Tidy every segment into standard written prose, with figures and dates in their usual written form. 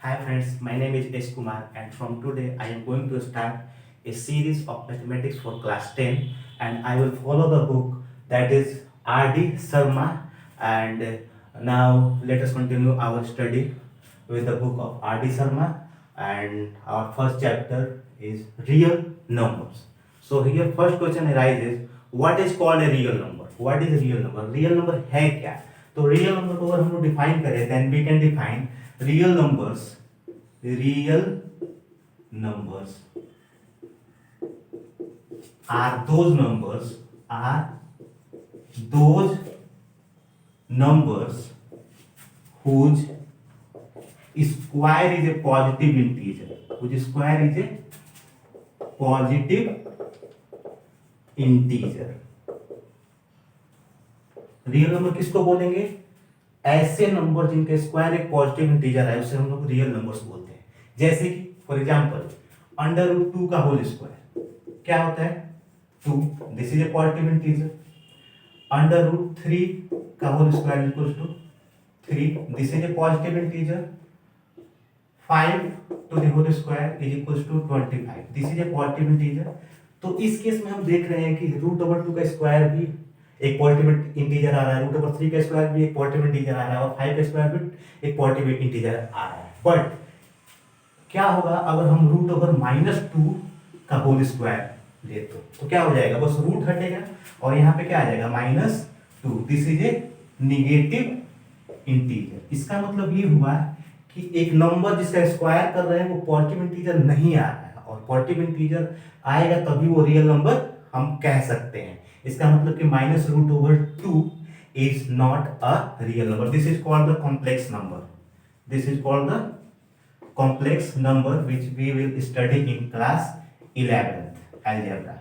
Hi friends, my name is S. Kumar and from today I am going to start a series of mathematics for class 10 and I will follow the book that is R.D. Sharma and now let us continue our study with the book of R.D. Sharma and our first chapter is real numbers. So here first question arises, what is called a real number? What is a real number? Real number है क्या? तो real number को अगर हम लोग define करें then we can define real numbers are those numbers whose square is a positive integer, real number किसको बोलेंगे? ऐसे नंबर जिनके स्क्वायर एक पॉजिटिव इंटीजर है उसे हम लोग रियल नंबर्स बोलते हैं। जैसे कि फॉर एग्जांपल √2 का होल स्क्वायर क्या होता है? 2, this is a positive integer. √3 का whole square equals to 3, this is a positive integer. 5 to the whole square is equals to 25, this is a positive integer. तो इस केस में हम देख रहे हैं कि √2 का स्क्वायर भी एक पॉजिटिव इंटीजर आ रहा है, √3 का स्क्वायर भी एक पॉजिटिव इंटीजर आ रहा है और 5 का स्क्वायर भी एक पॉजिटिव इंटीजर आ रहा है। बट क्या होगा अगर हम √-2 का होल स्क्वायर ले तो क्या हो जाएगा? बस रूट हटेगा और यहाँ पे क्या आ जाएगा? -2, this is A negative integer. इसका मतलब ये हुआ कि एक नंबर जिसका स्क्वायर कर रहे हैं वो पॉजिटिव इंटीजर नहीं आ रहा है और पॉजिटिव इंटीजर आएगा तभी वो रियल नंबर हम कह सकते हैं। इसका मतलब कि -√2 is not a real number. This is called the complex number. This is called the complex number which we will study in class 11th algebra.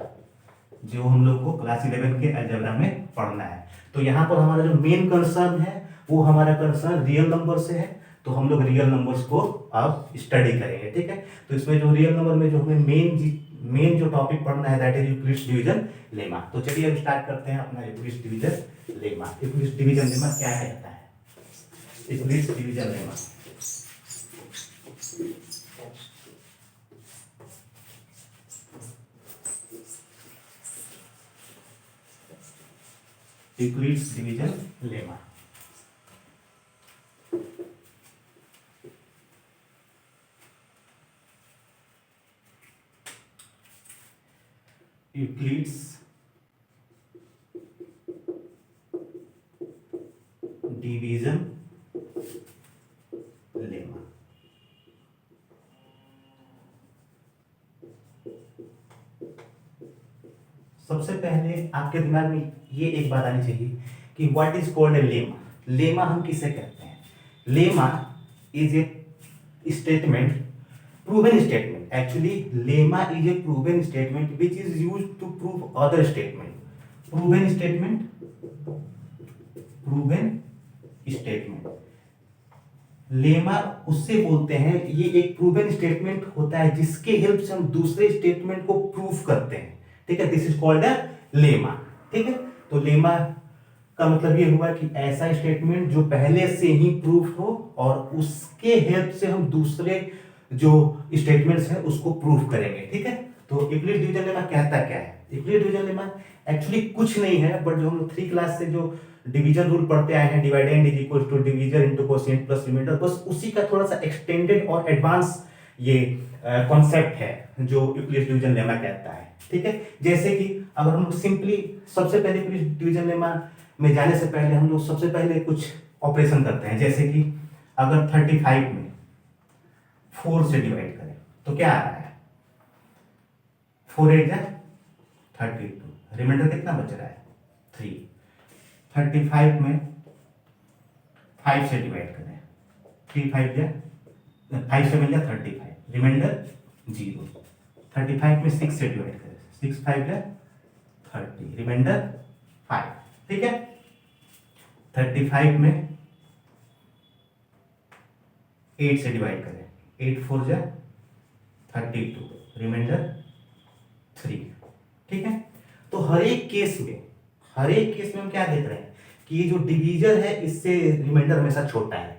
जो हम लोग को क्लास 11 के अलजेब्रा में पढ़ना है। तो यहाँ पर हमारा जो मेन कंसर्न है वो हमारा कंसर्न रियल नंबर से है, तो हम लोग रियल नंबर्स को अब स्टडी करेंगे। ठीक है, तो इसमें जो रियल नंबर में जो हमें मेन जो टॉपिक पढ़ना है that is Euclid's division lemma. तो चलिए अब स्टार्ट करते हैं अपना Euclid's division lemma. Euclid's division lemma क्या कहता है? Euclid's division lemma Euclid's division lemma Euclid's division lemma. सबसे पहले आपके दिमाग में ये एक बात आनी चाहिए कि what is called a lemma. Lemma हम किसे कहते हैं? Lemma is a statement, proven statement. Actually lemma is a proven statement which is used to prove other statement. proven statement lemma उससे बोलते हैं, ये एक प्रूवन स्टेटमेंट होता है जिसके हेल्प से हम दूसरे स्टेटमेंट को प्रूव करते हैं। ठीक है, this is called a lemma. ठीक है, तो लेमा का मतलब ये हुआ कि ऐसा स्टेटमेंट जो पहले से ही प्रूफ हो और उसके हेल्प से हम दूसरे जो स्टेटमेंट्स है उसको प्रूफ करेंगे। ठीक है, तो यूक्लिड डिवीजन लेमा कहता क्या है? यूक्लिड डिवीजन लेमा एक्चुअली कुछ नहीं है बट जो हम लोग 3 क्लास से जो डिवीजन रूल पढ़ते आए हैं, dividend is equal to division into quotient plus remainder, बस उसी का थोड़ा सा एक्सटेंडेड और एडवांस ये कॉन्सेप्ट है जो यूक्लिड डिवीजन लेमा कहता है। ठीक है, जैसे कि अगर हम लोग सिंपली सबसे पहले यूक्लिड डिवीजन लेमा में जाने से पहले हम लोग सबसे पहले कुछ ऑपरेशन करते हैं। जैसे कि अगर 35 में 4 से डिवाइड करें तो क्या आ रहा है? 4 8 32, रिमाइंडर कितना बच रहा है? 3। 35 में 5 से डिवाइड करें, 3 5 से मिल जाए 35, रिमाइंडर 0। 35 में 6 से डिवाइड करें, 6 5 30, रिमाइंडर 5। ठीक है, 35 में 8 से डिवाइड करें, 8 4 32, रिमाइंडर 3। ठीक है, तो हर एक केस में हम क्या देख रहे हैं कि ये जो डिवीजर है इससे रिमाइंडर हमेशा छोटा है।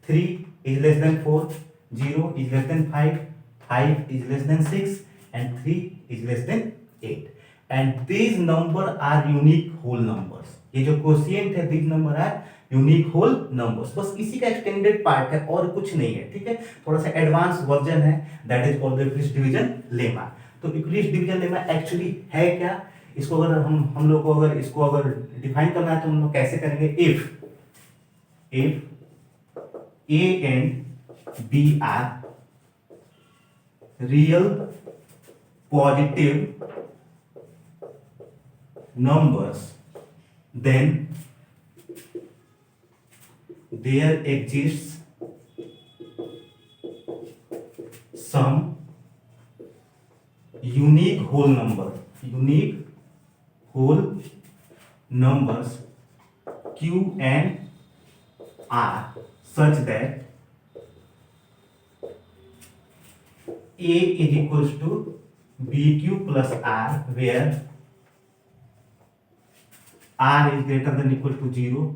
3 is less than 4, 0 is less than 5, 5 is less than 6 and 3 is less than 8 and these number are unique whole numbers. ये जो quotient है these number are unique whole numbers. बस इसी का extended part है और कुछ नहीं है, ठीक है, थोड़ा सा एडवांस वर्जन है, that is called the Euclid's division lemma. तो Euclid's division lemma actually है क्या, इसको अगर हम लोग को अगर इसको अगर डिफाइन करना है तो हम लोग कैसे करेंगे, if A and B are real positive numbers then there exists some unique whole numbers Q and R such that A is equals to BQ plus R where R is greater than equal to 0,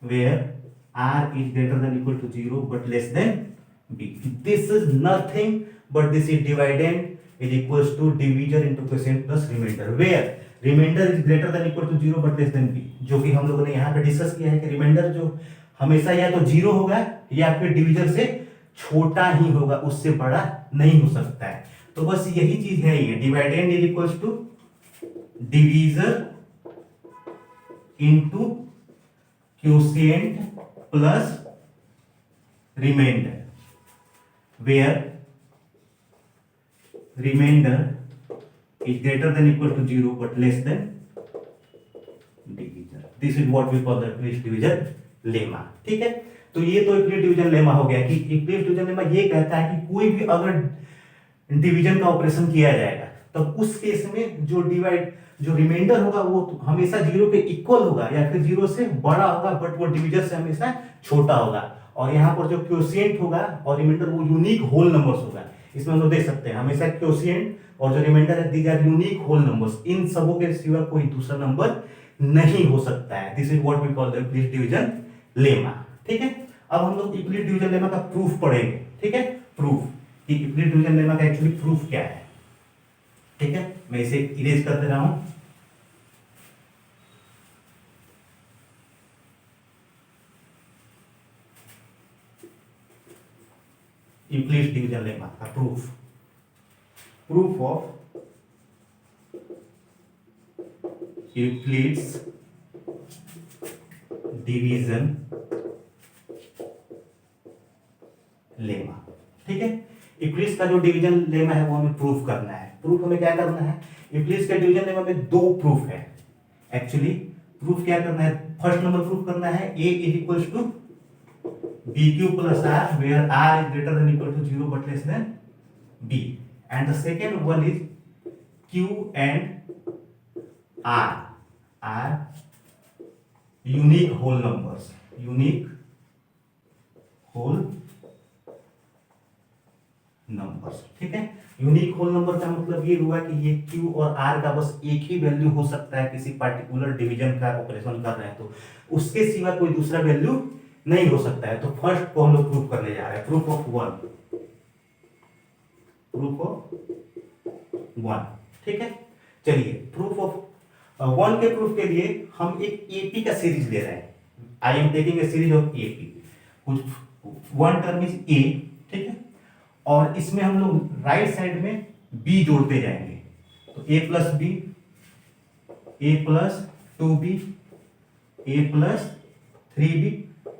where R is greater than equal to 0 but less than B. This is nothing but this is dividend is equals to divisor into quotient plus remainder, where remainder is greater than equal to 0 but less than B, जो कि हम लोगों ने यहाँ पे discuss किया है कि रिमाइंडर जो हमेशा या तो 0 होगा या फिर डिविजर से छोटा ही होगा, उससे बड़ा नहीं हो सकता है. तो बस यही चीज है, ये dividend is equals to divisor into quotient plus remainder, where remainder is greater than equal to 0 but less than divisor. This is what we call the Euclid division lemma. ठीक है, तो ये तो यूक्लिड डिवीजन लेमा हो गया कि Euclid division lemma ये कहता है कि कोई भी अगर डिवीजन का ऑपरेशन किया जाएगा तब उस केस में जो रिमाइंडर होगा वो हमेशा 0 के इक्वल होगा या फिर 0 से बड़ा होगा, बट वो डिवीजर से हमेशा छोटा होगा. और यहाँ पर जो क्वोशिएंट होगा और रिमाइंडर वो यूनिक होल नंबर्स होगा. इसमें हम लोग देख सकते हैं हमेशा क्वोशिएंट और जो रिमाइंडर है these are unique whole numbers. इन सबों के सिवा कोई दूसरा नंबर नहीं हो सकता है. This is what we call the Euclid division lemma. ठीक है, अब हम लोग यूक्लिड डिवीजन लेमा का प्रूफ पढ़ेंगे. ठीक है, प्रूफ कि यूक्लिड डिवीजन लेमा का एक्चुअली प्रूफ क्या है. ठीक है, मैं इसे इरेज कर दे रहा हूं. यूक्लिड डिवीजन लेमा का proof of Euclid's division lemma. ठीक है, यूक्लिड्स का जो डिवीजन लेमा है वो हमें प्रूफ करना है. प्रूफ हमें क्या करना है, यूक्लिड्स के डिवीजन लेमा में दो प्रूफ है. एक्चुअली प्रूफ क्या करना है, फर्स्ट नंबर प्रूफ करना है a is equals to bq plus r where r is greater than equal to 0 but less than b, and the second one is q and r are unique whole numbers. ठीक है, unique whole number का मतलब ये हुआ कि ये q और r का बस एक ही वैल्यू हो सकता है किसी पार्टिकुलर डिवीजन का ऑपरेशन कर रहे हैं तो उसके सिवा कोई दूसरा वैल्यू नहीं हो सकता है. तो फर्स्ट को हम लोग प्रूफ करने जा रहे हैं, प्रूफ ऑफ वन. ठीक है, चलिए प्रूफ ऑफ वन के प्रूफ के लिए हम एक एपी का सीरीज ले रहे हैं. I am taking a series of AP, कुछ वन टर्म इज ए. ठीक है, और इसमें हम लोग राइट साइड में बी जोड़ते जाएंगे. तो A plus B, A plus 2b, A plus 3b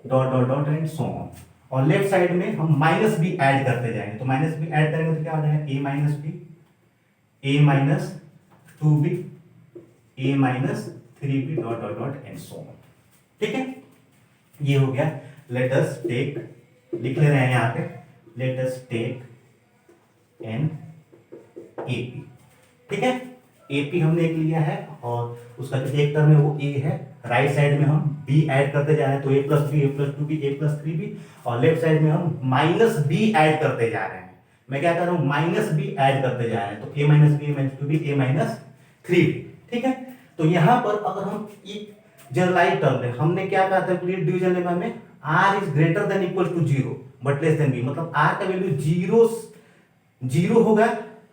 dot dot dot and so on. और लेफ्ट साइड में हम माइनस बी ऐड करते जाएंगे. तो माइनस बी ऐड करेंगे तो क्या हो जाएगा, A minus B, A minus 2b, A minus 3b dot dot dot and so on. ठीक है, ये हो गया. लेट अस टेक, लिख ले रहे हैं यहाँ पे, let us take an AP. ठीक है, एपी हमने एक लिया है और उसका जो एक टर्म है वो ए है. राइट साइड में हम b ऐड करते जा रहे हैं तो a plus B, A plus 2b, A plus 3b, और लेफ्ट साइड में हम माइनस b ऐड करते जा रहे हैं. मैं क्या कर रहा हूँ, माइनस b ऐड करते जा रहे हैं. तो a minus B, A minus 2b, A minus 3b. ठीक है, तो यहाँ पर अगर हम एक जनरलाइज टर्म है, हमने क्या कहा था यूक्लिड डिवीजन लेमा में, r is greater than equal to zero but less than b, मतलब आर का वैल्यू जीरो होगा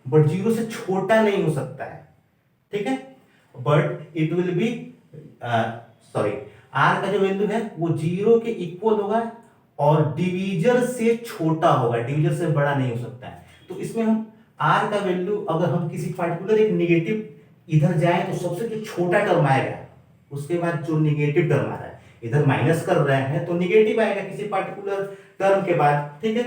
बट जीरो से छोटा नहीं हो सकता है, ठीक है, but it will be sorry r का जो वैल्यू है वो जीरो के इक्वल होगा और डिवीजर से छोटा होगा, डिवीजर से बड़ा नहीं हो सकता है। तो इसमें हम आर का वैल्यू अगर हम किसी पार्टिकुलर एक निगेटिव इधर जाए तो सबसे जो छोटा टर्म आएगा, उसके बाद जो निगेटिव टर्म आ रहा है, इधर माइनस कर रहे हैं तो निगेटिव आएगा किसी पार्टिकुलर टर्म के बाद, ठीक है।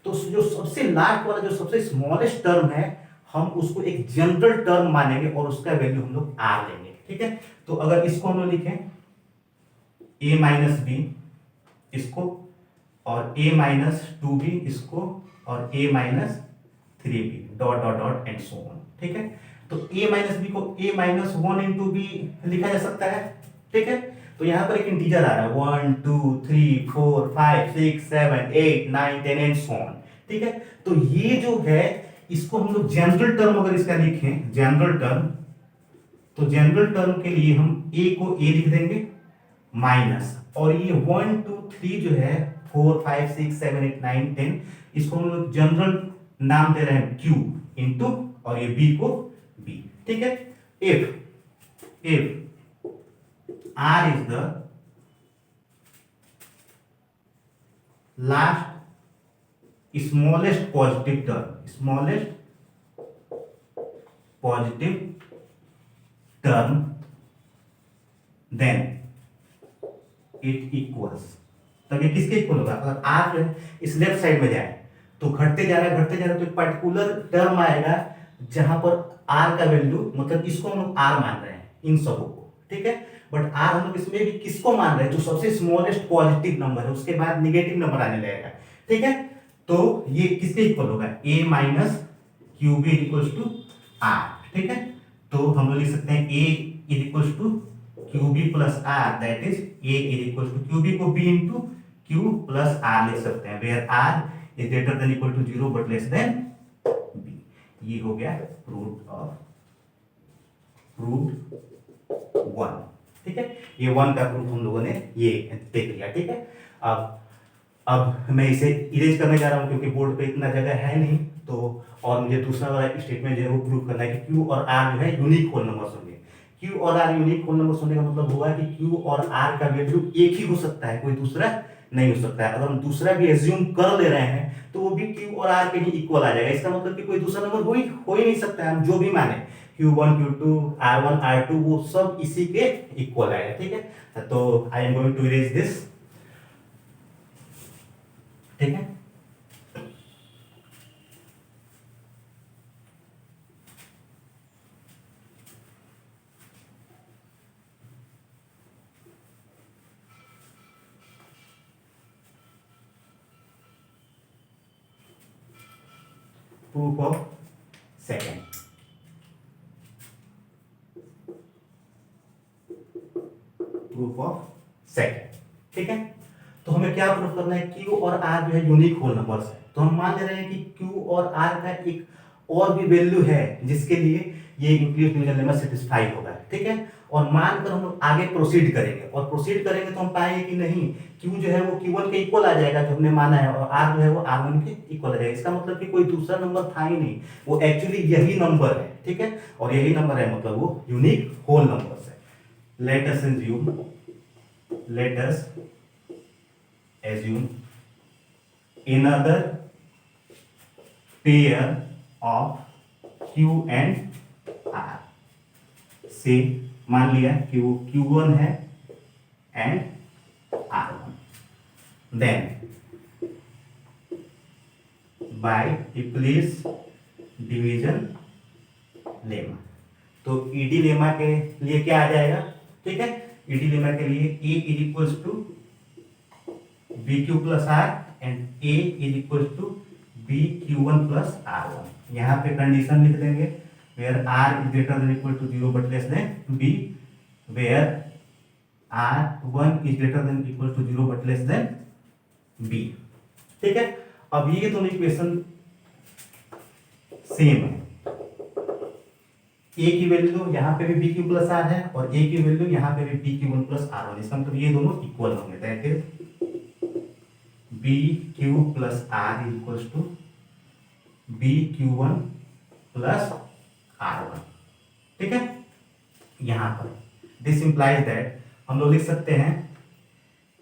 तो जो सबसे लास्ट वाला जो सबसे स्मॉलेस्ट टर्म है हम उसको एक जनरल टर्म मानेंगे और उसका वैल्यू हम लोग आर लेंगे, ठीक है। तो अगर इसको हम लोग लिखें a माइनस बी इसको और a माइनस टू बी इसको और a minus three b dot dot dot and so on, ठीक है। तो a माइनस बी को a minus one into b लिखा जा सकता है, ठीक है। तो यहां पर एक इंटीजर आ रहा है 1 2 3 4 5 6 7 8 9 10 एंड सो ऑन, ठीक है। तो ये जो है इसको हम लोग जनरल टर्म अगर इसका लिखें जनरल टर्म, तो जनरल टर्म के लिए हम a को a लिख देंगे माइनस और ये 1 2 3 जो है 4 5 6 7 8 9 10 इसको हम लोग जनरल नाम दे रहे हैं q इंटू और ये b को b, ठीक है। If r is the last smallest positive term, then it equals, तब ये किसके इक्वल होगा, अगर r जो है इस लेफ्ट साइड में जाए तो घटते जा रहा है तो एक पर्टिकुलर टर्म आएगा जहां पर r का वैल्यू, मतलब इसको हम लोग r मान रहे हैं इन सबों को, ठीक है। बट r हम लोग इसमें भी किसको मान रहे हैं, जो सबसे स्मॉलेस्ट पॉजिटिव नंबर है उसके बाद निगेटिव नंबर आने लगेगा, ठीक है। तो ये किसके इक्वल होगा a minus q b equals to r, ठीक है। तो हम लोग लिख सकते हैं a equals to q b plus r, that is a equals to q b को b into q plus r लिख सकते हैं, where r is greater than equal to zero but less than b। ये हो गया proof one, ठीक है। ये वन का प्रूफ हम लोगों ने ये देख लिया, ठीक है। अब मैं इसे इरेज करने जा रहा हूं क्योंकि बोर्ड पे इतना जगह है नहीं, तो और मुझे दूसरा वाला स्टेटमेंट जो है वो प्रूव करना है कि Q और R जो है यूनिक होल नंबर्स होंगे। Q और R यूनिक होल नंबर्स होने का मतलब हुआ कि Q और R का वैल्यू एक ही हो सकता है, कोई दूसरा नहीं हो सकता है। अगर हम दूसरा भी एज्यूम कर ले रहे हैं तो वो भी Q और R के ही इक्वल आ जाएगा, इसका मतलब कि कोई दूसरा नंबर हो ही नहीं सकता है, हम जो भी माने Q1 Q2 R1 R2 वो सब इसी के इक्वल आएगा, ठीक है। तो I am going to erase this, ठीक है। Proof of second, proof of second, ठीक है। तो हमें क्या प्रूफ करना है, Q और R जो है यूनिक होल नंबर्स है, तो हम मान ले रहे हैं कि Q और R का एक और भी वैल्यू है जिसके लिए ये इंक्लूसिव डिवीजन लेमा सेटिस्फाई होगा, ठीक है। और मानकर हम लोग आगे प्रोसीड करेंगे और प्रोसीड करेंगे तो हम पाएंगे कि नहीं Q जो है वो Q1 के इक्वल आ जाएगा जो हमने माना है, और R जो है वो R1 के इक्वल आ जाएगा। इसका मतलब कि कोई दूसरा नंबर था ही नहीं, वो एक्चुअली यही नंबर है, ठीक है। और यही नंबर है मतलब वो यूनिक होल नंबर्स है। Let us assume another pair of Q and R, से मान लिया Q1 है and R1, then by Euclid's division lemma, तो ईडी लेमा के लिए क्या आ जाएगा, ठीक है। ईडी लेमा के लिए A is equals to BQ plus R and A is equals to BQ1 plus R1। यहाँ पे कंडीशन लिख देंगे where R is greater than equal to 0 but less than B, where R1 is greater than equal to 0 but less than B, ठीक है। अब ये दोनों equation same है, A की वैल्यू यहाँ पे भी BQ plus R है और A की वैल्यू यहाँ पे भी BQ1 plus R1, इसका मतलब ये दोनों इक्वल होंगे, that is b q plus r equals to b q one plus r one. ठीक है, यहां पर दिस इंप्लाइज दैट हम लोग लिख सकते हैं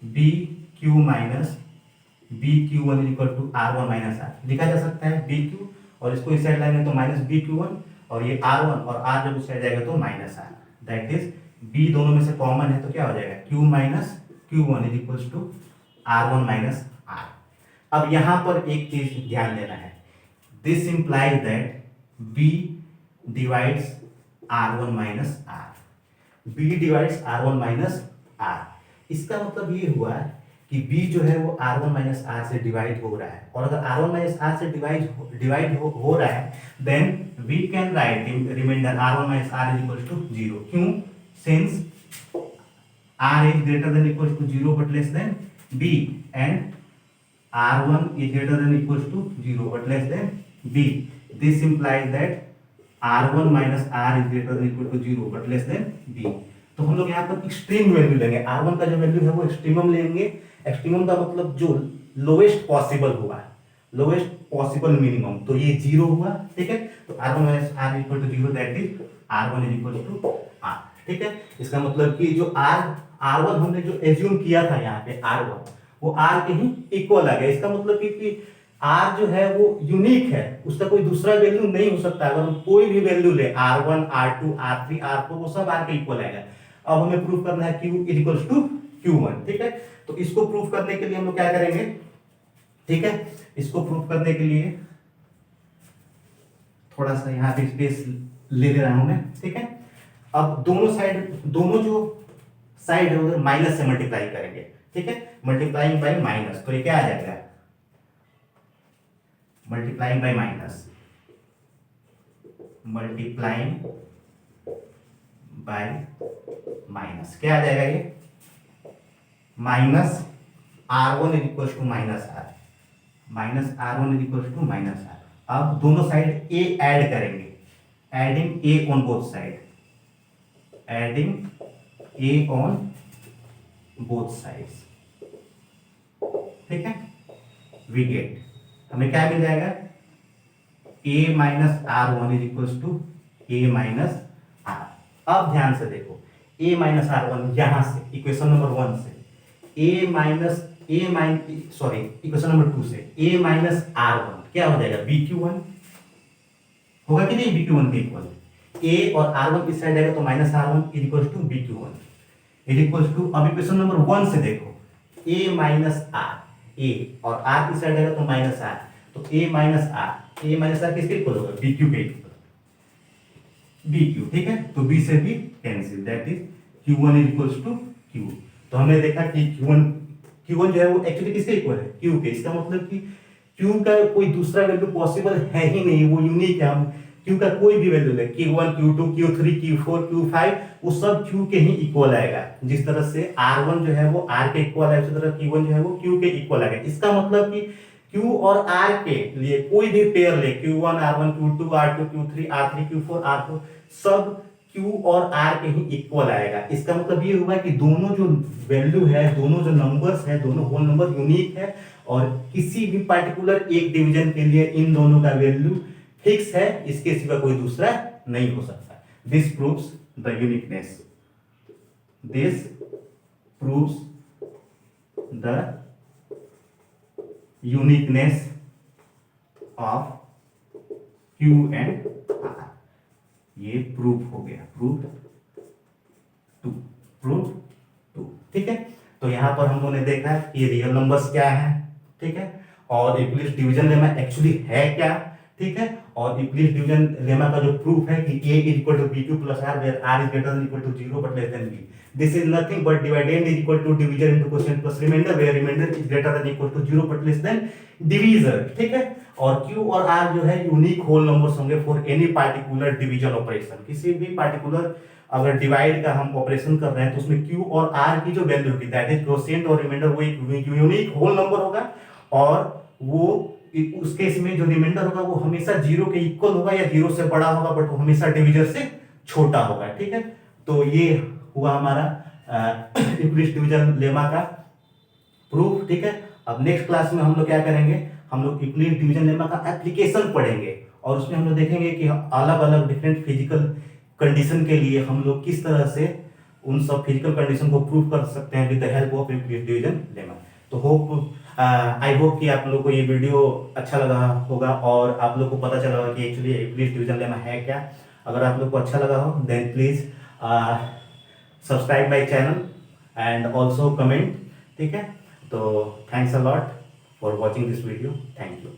b q minus b q one equal to r one minus r, लिखा जा सकता है बी क्यू और इसको इस साइड लाएंगे तो माइनस बी क्यू वन और ये आर वन और आर जब उस साइड जाएगा तो minus r, that is b दोनों में से कॉमन है तो क्या हो जाएगा q minus q one is equal to r one minus r. अब यहां पर एक चीज ध्यान देना है, this implies that b divides r one minus r, b divides r one minus r. इसका मतलब ये हुआ कि b जो है वो r1 माइनस आर से डिवाइड हो रहा है, और अगर r1 माइनस आर से डिवाइड हो रहा है then we can write remainder r1 minus r is equal to 0। क्यों? Since r is greater than equal to 0 but less than b and r1 is greater than equal to 0 but less than b, this implies that r1 minus r is greater than equal to 0 but less than b। तो हम लोग यहाँ पर extreme value लेंगे, r1 का जो value है वो एक्सट्रीमम लेंगे। एक्सट्रीमम का मतलब जो लोएस्ट पॉसिबल हुआ, लोएस्ट पॉसिबल मिनिमम, तो ये 0 हुआ। ठीक है, तो r1 minus r equal to 0 that is r1 is equal to r। ठीक है, इसका मतलब कि जो r1 हमने जो एज्यूम किया था यहाँ पे r1 वो r के ही इक्वल आ गया। इसका मतलब कि r जो है वो यूनिक है, उसका कोई दूसरा वैल्यू नहीं हो सकता। अगर हम कोई भी वैल्यू ले r1 r2 r3 r4 वो सब r के इक्वल आएगा। अब हमें प्रूव करना है q is equal to q1। ठीक है, तो इसको प्रूव करने के लिए हम लोग क्या करेंगे, ठीक है, इसको प्रूव करने के लिए थोड़ा सा यहाँ पे स्पेस ले रहा हूं मैं। ठीक है, अब दोनों जो साइड है उधर माइनस से मल्टीप्लाई करेंगे। ठीक है, मल्टीप्लाइंग बाय माइनस, तो ये क्या आ जाएगा multiplying by minus, multiplying by minus क्या आ जाएगा ये minus r1 is equal to minus r, minus r1 is equal to minus r. अब दोनों साइड a ऐड करेंगे, adding a on both side, adding a on both sides. ठीक है, we get, हमें क्या मिल जाएगा a minus r one is equal to a minus r. अब ध्यान से देखो a माइनस आर वन यहां से इक्वेशन नंबर 1 से इक्वेशन नंबर 2 से a माइनस आर वन क्या हो जाएगा बी क्यू वन होगा कि नहीं, बी क्यू वन के इक्वल। a और आर वन इस साइड आएगा तो minus r one is equal to b q one is equal to, अब इक्वेशन नंबर 1 से देखो a माइनस आर, a और r इस साइड आएगा तो माइनस आर, तो a माइनस आर किसके इक्वल होगा बी क्यू के इक्वल, बी क्यू। ठीक है, तो b से b cancel, that is q1 is equal to q। तो हमने देखा कि q1 जो है वो एक्चुअली किसके इक्वल है q के। इसका मतलब कि q का कोई दूसरा वैल्यू पॉसिबल है ही नहीं, वो यूनिक है। हम q का कोई भी वैल्यू ले q1 q2 q3 q4 q5 वो सब q के ही इक्वल आएगा। जिस तरह से r1 जो है वो r के इक्वल है उसी तरह q1 जो है वो q के इक्वल आएगा। इसका मतलब कि q और r के लिए कोई भी पेयर ले q1 r1 q2 r2 q3 r3 q4 r4 सब q और r के ही इक्वल आएगा। इसका मतलब ये हुआ कि दोनों जो वैल्यू है, दोनों जो नंबर्स है, दोनों होल नंबर यूनिक है और किसी भी पार्टिकुलर एक डिवीजन के लिए इन दोनों का वैल्यू फिक्स है, इसके सिवा कोई दूसरा नहीं हो सकता। This proves the uniqueness, this proves the uniqueness of q and r। ये प्रूफ हो गया, प्रूफ टू। ठीक है, तो यहां पर हम लोगों ने देखा कि रियल नंबर्स क्या है। ठीक है, और यूक्लिड डिवीजन लेमा एक्चुअली है क्या। ठीक है, और यूक्लिड डिवीजन लेमा का जो प्रूफ है कि a is equal to b2 plus r where r is greater than equal to 0 but less than b, this is nothing but dividend is equal to division into quotient plus remainder where remainder is greater than equal to 0 but less than divisor. ठीक है, और q और r जो है unique whole numbers होंगे for any particular division operation. किसी भी particular अगर डिवाइड का हम ऑपरेशन कर रहे हैं तो उसमें q और r की जो वैल्यू होगी दैट इज क्वोशिएंट और रिमाइंडर वो एक यूनिक होल नंबर होगा, और वो उस केस में जो रिमाइंडर होगा वो हमेशा 0 के इक्वल होगा या 0 से बड़ा होगा, बट वो हमेशा डिवीजर से छोटा होगा। ठीक है, तो ये हुआ हमारा यूक्लिड डिवीजन लेमा का प्रूफ। ठीक है, अब नेक्स्ट क्लास में हम लोग क्या करेंगे, हम लोग यूक्लिड डिवीजन लेमा का एप्लीकेशन पढ़ेंगे और उसमें हम लोग देखेंगे कि अलग अलग डिफरेंट फिजिकल कंडीशन के लिए हम लोग किस तरह से उन सब फिजिकल कंडीशन को प्रूव कर सकते हैं with the help of Euclid division lemma. तो होप आई होप कि आप लोग को ये वीडियो अच्छा लगा होगा और आप लोग को पता चला होगा कि एक्चुअली यूक्लिड डिवीजन लेमा है क्या। अगर आप लोग को अच्छा लगा हो then please subscribe my channel and also comment, ठीक है। तो thanks a lot for watching this video, thank you.